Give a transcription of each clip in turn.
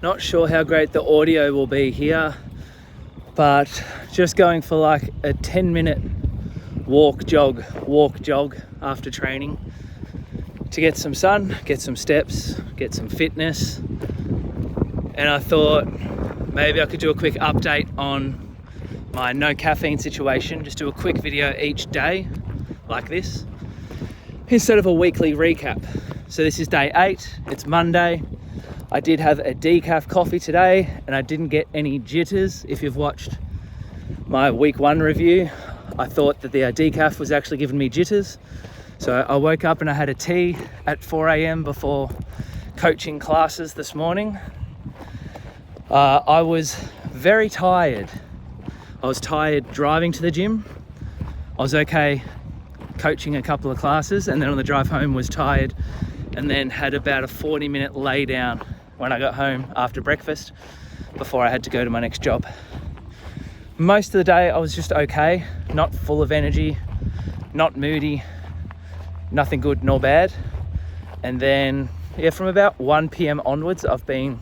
Not sure how great the audio will be here, but just going for like a 10-minute walk jog after training to get some sun, get some steps, get some fitness. And I thought maybe I could do a quick update on my no caffeine situation, just do a quick video each day like this instead of a weekly recap. So this is day 8, it's Monday. I did have a decaf coffee today and I didn't get any jitters. If you've watched my week 1 review, I thought that the decaf was actually giving me jitters. So I woke up and I had a tea at 4 a.m. before coaching classes this morning. I was very tired. I was tired driving to the gym. I was okay coaching a couple of classes, and then on the drive home was tired, and then had about a 40-minute lay down when I got home after breakfast before I had to go to my next job. Most of the day I was just okay, not full of energy, not moody, nothing good nor bad. And then from about 1 p.m. onwards I've been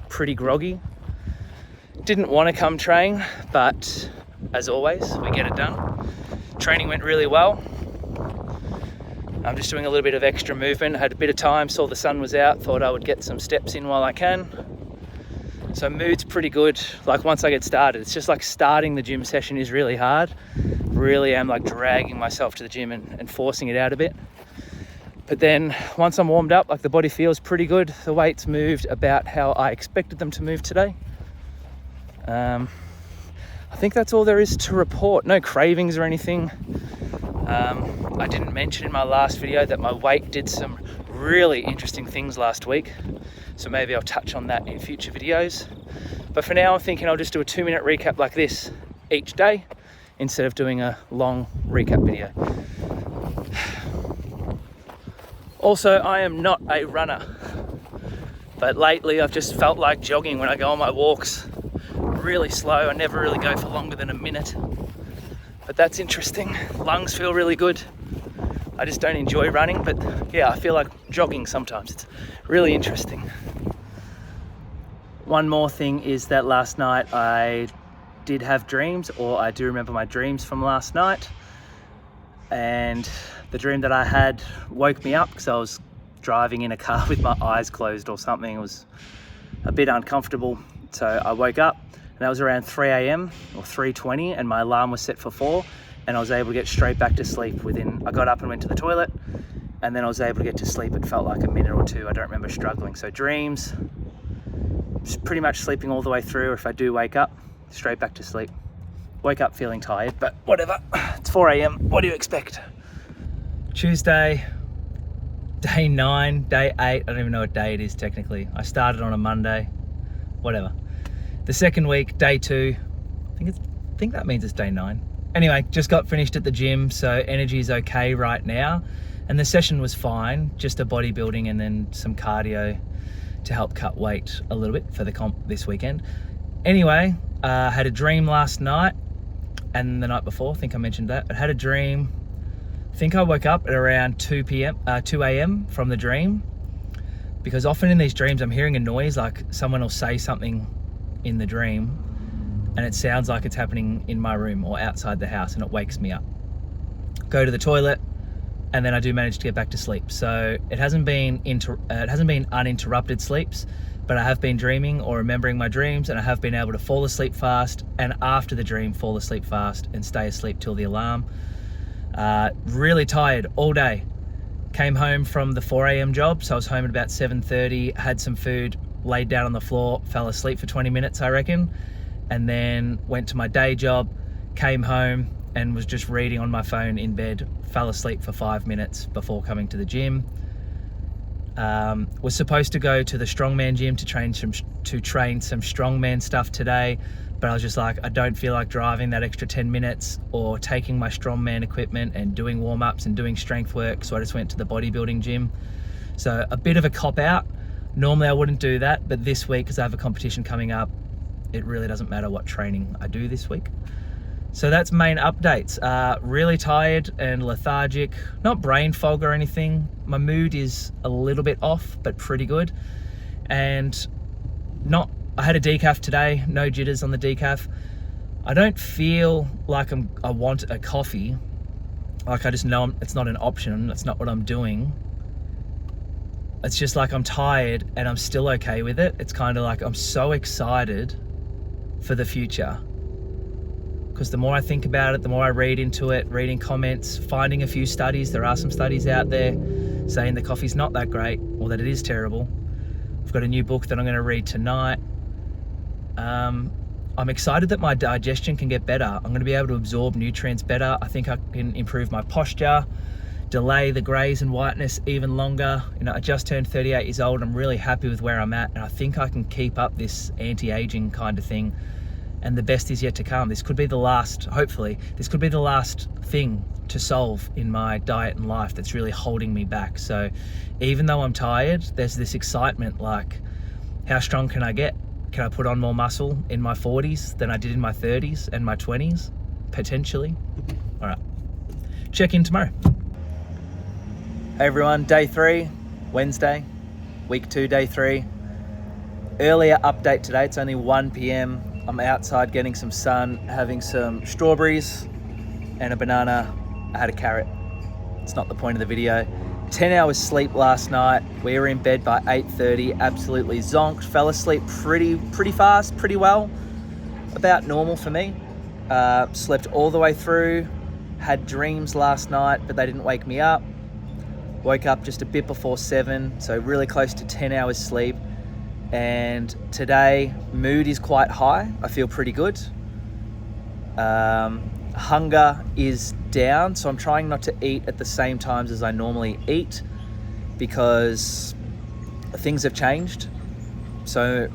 pretty groggy. Didn't want to come train, but as always we get it done. Training went really well. I'm just doing a little bit of extra movement. I had a bit of time, saw the sun was out, thought I would get some steps in while I can. So mood's pretty good. Like once I get started, it's just like starting the gym session is really hard. Really am like dragging myself to the gym and forcing it out a bit. But then once I'm warmed up, like the body feels pretty good. The weights moved about how I expected them to move today. I think that's all there is to report. No cravings or anything. I didn't mention in my last video that my weight did some really interesting things last week, so maybe I'll touch on that in future videos. But for now I'm thinking I'll just do a 2-minute recap like this each day instead of doing a long recap video. Also, I am not a runner, but lately I've just felt like jogging when I go on my walks. Really slow, I never really go for longer than a minute. But that's interesting. Lungs feel really good. I just don't enjoy running, but yeah, I feel like jogging sometimes. It's really interesting. One more thing is that last night I did have dreams, or I do remember my dreams from last night. And the dream that I had woke me up because I was driving in a car with my eyes closed or something. It was a bit uncomfortable. So I woke up. And that was around 3 a.m. or 3:20, and my alarm was set for 4, and I was able to get straight back to sleep I got up and went to the toilet, and then I was able to get to sleep. It felt like a minute or two. I don't remember struggling. So dreams, just pretty much sleeping all the way through, or if I do wake up, straight back to sleep. Wake up feeling tired, but whatever. It's 4 a.m. What do you expect? Tuesday, day 9, day 8. I don't even know what day it is technically. I started on a Monday, whatever. The second week, day 2, I think that means it's day 9. Anyway, just got finished at the gym, so energy is okay right now. And the session was fine, just a bodybuilding and then some cardio to help cut weight a little bit for the comp this weekend. Anyway, I had a dream last night and the night before, I think I mentioned that. I had a dream, I think I woke up at around 2 a.m. from the dream, because often in these dreams I'm hearing a noise, like someone will say something in the dream and it sounds like it's happening in my room or outside the house, and it wakes me up. Go to the toilet, and then I do manage to get back to sleep. So it hasn't been uninterrupted sleeps, but I have been dreaming or remembering my dreams, and I have been able to fall asleep fast, and after the dream fall asleep fast and stay asleep till the alarm. Really tired all day. Came home from the 4 a.m. job, so I was home at about 7:30, had some food, laid down on the floor, fell asleep for 20 minutes, I reckon, and then went to my day job, came home and was just reading on my phone in bed, fell asleep for 5 minutes before coming to the gym. Was supposed to go to the strongman gym to train some strongman stuff today, but I was just like, I don't feel like driving that extra 10 minutes or taking my strongman equipment and doing warm-ups and doing strength work, so I just went to the bodybuilding gym. So a bit of a cop-out. Normally I wouldn't do that, but this week, because I have a competition coming up, it really doesn't matter what training I do this week. So that's main updates. Really tired and lethargic, not brain fog or anything. My mood is a little bit off, but pretty good. And I had a decaf today, no jitters on the decaf. I don't feel like I want a coffee. Like I just know it's not an option. That's not what I'm doing. It's just like I'm tired and I'm still okay with it. It's kind of like I'm so excited for the future. Because the more I think about it, the more I read into it, reading comments, finding a few studies. There are some studies out there saying the coffee's not that great or that it is terrible. I've got a new book that I'm going to read tonight. I'm excited that my digestion can get better. I'm going to be able to absorb nutrients better. I think I can improve my posture, delay the greys and whiteness even longer. You know, I just turned 38 years old. I'm really happy with where I'm at, and I think I can keep up this anti-aging kind of thing. And the best is yet to come. This could be the last, hopefully, this could be the last thing to solve in my diet and life that's really holding me back. So even though I'm tired, there's this excitement, like, how strong can I get? Can I put on more muscle in my 40s than I did in my 30s and my 20s? Potentially. All right, check in tomorrow. Hey everyone, day 3, Wednesday, week 2, day 3. Earlier update today, it's only 1 p.m. I'm outside getting some sun, having some strawberries and a banana. I had a carrot. It's not the point of the video. 10 hours sleep last night. We were in bed by 8:30, absolutely zonked. Fell asleep pretty fast, pretty well. About normal for me. Slept all the way through. Had dreams last night, but they didn't wake me up. Woke up just a bit before 7, so really close to 10 hours sleep. And today, mood is quite high. I feel pretty good. Hunger is down, so I'm trying not to eat at the same times as I normally eat because things have changed. So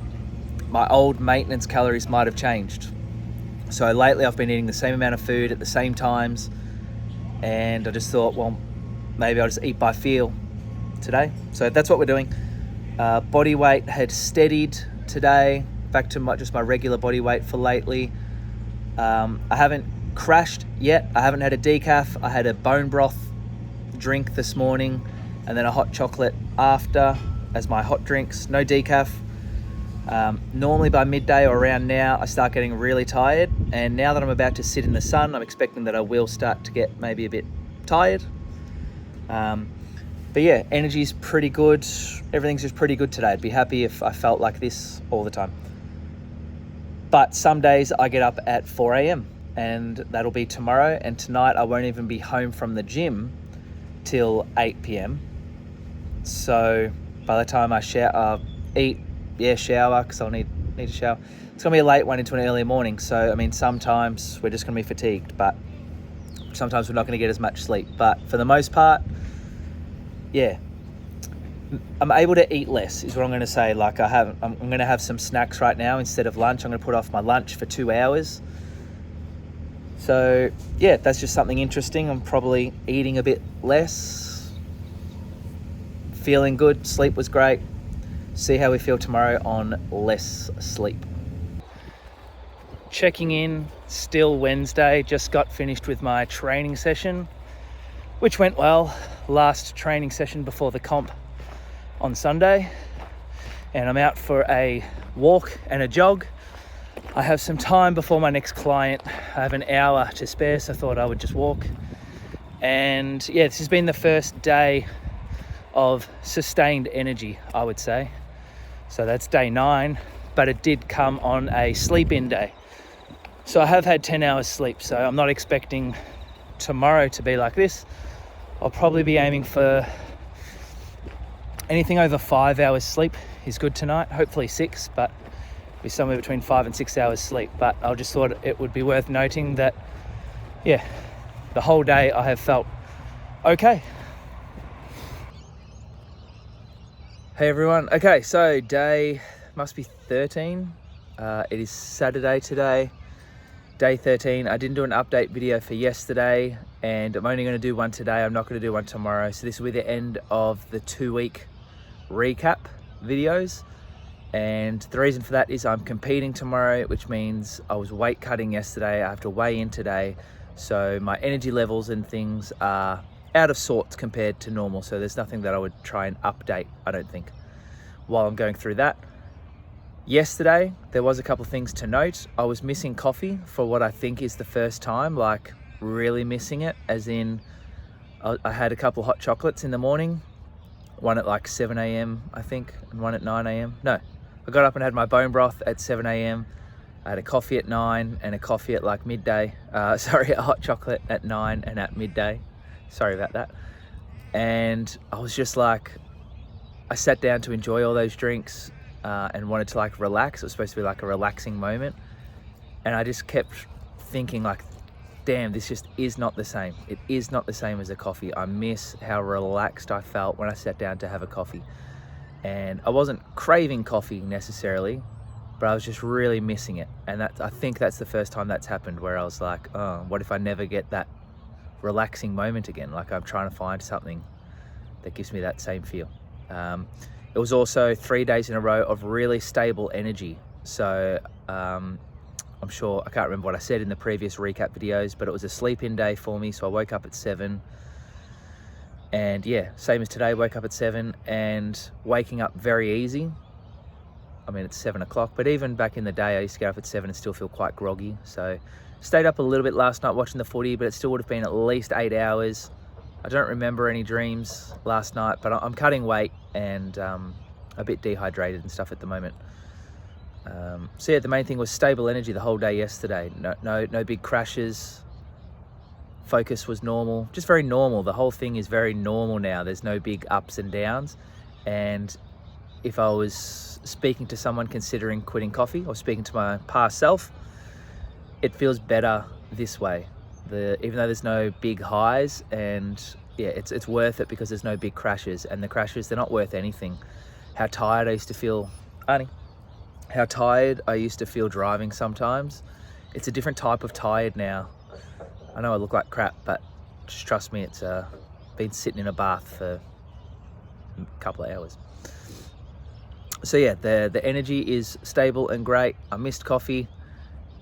my old maintenance calories might have changed. So lately I've been eating the same amount of food at the same times, and I just thought, well, maybe I'll just eat by feel today. So that's what we're doing. Body weight had steadied today, back to just my regular body weight for lately. I haven't crashed yet. I haven't had a decaf. I had a bone broth drink this morning and then a hot chocolate after as my hot drinks. No decaf. Normally by midday or around now, I start getting really tired. And now that I'm about to sit in the sun, I'm expecting that I will start to get maybe a bit tired. But yeah, energy's pretty good. Everything's just pretty good today. I'd be happy if I felt like this all the time. But some days I get up at 4 a.m. and that'll be tomorrow. And tonight I won't even be home from the gym till 8 p.m. So by the time I shower, shower, because I'll need to shower. It's gonna be a late one into an early morning. So, I mean, sometimes we're just gonna be fatigued, but sometimes we're not gonna get as much sleep. But for the most part, yeah, I'm able to eat less is what I'm going to say. Like I'm going to have some snacks right now instead of lunch. I'm going to put off my lunch for 2 hours. So yeah, that's just something interesting. I'm probably eating a bit less, feeling good. Sleep was great. See how we feel tomorrow on less sleep. Checking in, still Wednesday. Just got finished with my training session, which went well. Last training session before the comp on Sunday, and I'm out for a walk and a jog. I have some time before my next client. I have an hour to spare, so I thought I would just walk. And yeah, this has been the first day of sustained energy, I would say. So that's day 9, but it did come on a sleep-in day. So I have had 10 hours sleep, so I'm not expecting tomorrow to be like this. I'll probably be aiming for anything over 5 hours sleep is good tonight. Hopefully 6, but be somewhere between 5 and 6 hours sleep. But I just thought it would be worth noting that, yeah, the whole day I have felt okay. Hey everyone. Okay, so day must be 13. It is Saturday today. Day 13. I didn't do an update video for yesterday, and I'm only going to do one today. I'm not going to do one tomorrow. So this will be the end of the 2-week recap videos. And the reason for that is I'm competing tomorrow, which means I was weight cutting yesterday. I have to weigh in today. So my energy levels and things are out of sorts compared to normal. So there's nothing that I would try and update, I don't think, while I'm going through that. Yesterday, there was a couple things to note. I was missing coffee for what I think is the first time, like really missing it, as in I had a couple hot chocolates in the morning, one at like 7 a.m. I think, and one at 9 a.m. No, I got up and had my bone broth at 7 a.m. I had a coffee at 9 and a coffee at like midday. Sorry, a hot chocolate at 9 and at midday. Sorry about that. And I was just like, I sat down to enjoy all those drinks and wanted to like relax. It was supposed to be like a relaxing moment. And I just kept thinking like, damn, this just is not the same. It is not the same as a coffee. I miss how relaxed I felt when I sat down to have a coffee. And I wasn't craving coffee necessarily, but I was just really missing it. And I think that's the first time that's happened, where I was like, oh, what if I never get that relaxing moment again? Like, I'm trying to find something that gives me that same feel. It was also 3 days in a row of really stable energy. So I'm sure, I can't remember what I said in the previous recap videos, but it was a sleep-in day for me. So I woke up at 7, and yeah, same as today, woke up at 7, and waking up very easy. I mean, it's 7 o'clock, but even back in the day, I used to get up at 7 and still feel quite groggy. So stayed up a little bit last night watching the footy, but it still would have been at least 8 hours. I don't remember any dreams last night, but I'm cutting weight and a bit dehydrated and stuff at the moment. So yeah, the main thing was stable energy the whole day yesterday. No big crashes. Focus was normal, just very normal. The whole thing is very normal now. There's no big ups and downs. And if I was speaking to someone considering quitting coffee, or speaking to my past self, it feels better this way. Even though there's no big highs, and yeah, it's worth it because there's no big crashes, and the crashes, they're not worth anything. How tired I used to feel, how tired I used to feel driving sometimes. It's a different type of tired now. I know I look like crap, but just trust me, it's been sitting in a bath for a couple of hours. So yeah, the energy is stable and great. I missed coffee.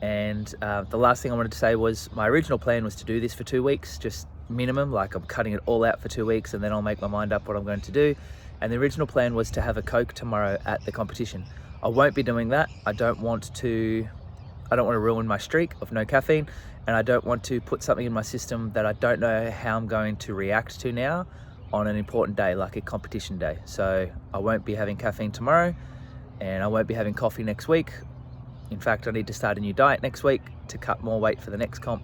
And the last thing I wanted to say was, my original plan was to do this for 2 weeks, just minimum, like I'm cutting it all out for 2 weeks and then I'll make my mind up what I'm going to do. And the original plan was to have a Coke tomorrow at the competition. I won't be doing that. I don't want to ruin my streak of no caffeine, and I don't want to put something in my system that I don't know how I'm going to react to now on an important day, like a competition day. So I won't be having caffeine tomorrow, and I won't be having coffee next week. In fact, I need to start a new diet next week to cut more weight for the next comp.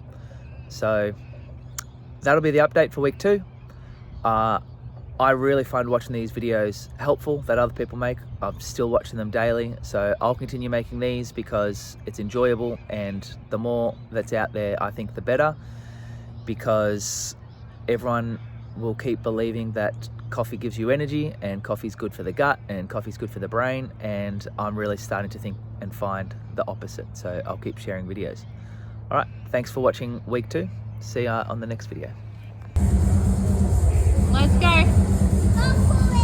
So that'll be the update for week 2. I really find watching these videos helpful that other people make. I'm still watching them daily, so I'll continue making these because it's enjoyable, and the more that's out there, I think the better, because everyone will keep believing that coffee gives you energy, and coffee's good for the gut, and coffee's good for the brain, and I'm really starting to think and find the opposite. So I'll keep sharing videos. All right, thanks for watching week 2. See ya on the next video. Let's go.